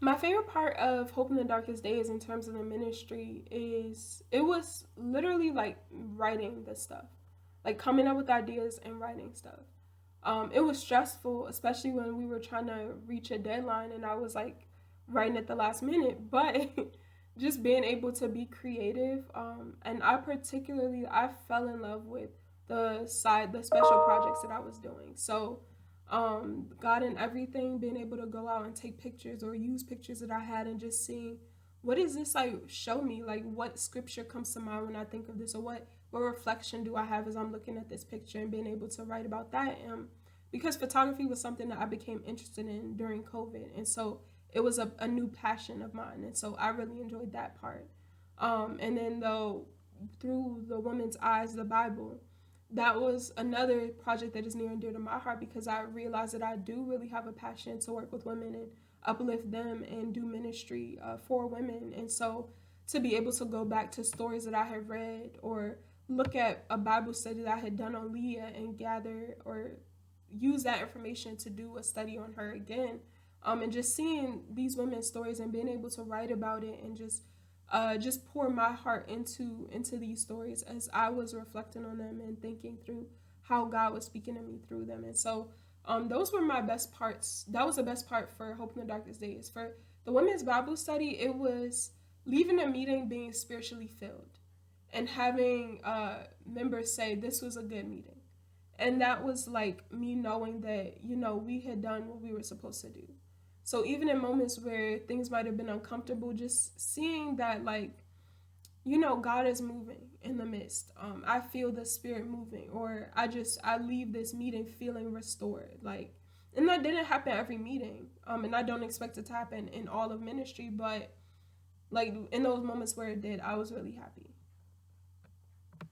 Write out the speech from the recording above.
My favorite part of Hope in the Darkest Days in terms of the ministry is it was literally like writing the stuff, like coming up with ideas and writing stuff. It was stressful, especially when we were trying to reach a deadline and I was like writing at the last minute, but just being able to be creative. And I fell in love with the special projects that I was doing. So God and everything, being able to go out and take pictures or use pictures that I had and just seeing what does this like show me, like what scripture comes to mind when I think of this, or what reflection do I have as I'm looking at this picture, and being able to write about that. Because photography was something that I became interested in during COVID, and so it was a new passion of mine, and so I really enjoyed that part. And then though through the woman's eyes, the Bible, that was another project that is near and dear to my heart because I realized that I do really have a passion to work with women and uplift them and do ministry for women. And so to be able to go back to stories that I had read or look at a Bible study that I had done on Leah and gather or use that information to do a study on her again. And just seeing these women's stories and being able to write about it and just pour my heart into these stories as I was reflecting on them and thinking through how God was speaking to me through them. And so those were my best parts. That was the best part for Hope in the Darkest Days. For the women's Bible study, it was leaving a meeting being spiritually filled and having members say this was a good meeting. And that was like me knowing that, we had done what we were supposed to do. So even in moments where things might have been uncomfortable, just seeing that, like, God is moving in the midst. I feel the spirit moving, or I leave this meeting feeling restored. Like, and that didn't happen every meeting. And I don't expect it to happen in all of ministry, but like in those moments where it did, I was really happy.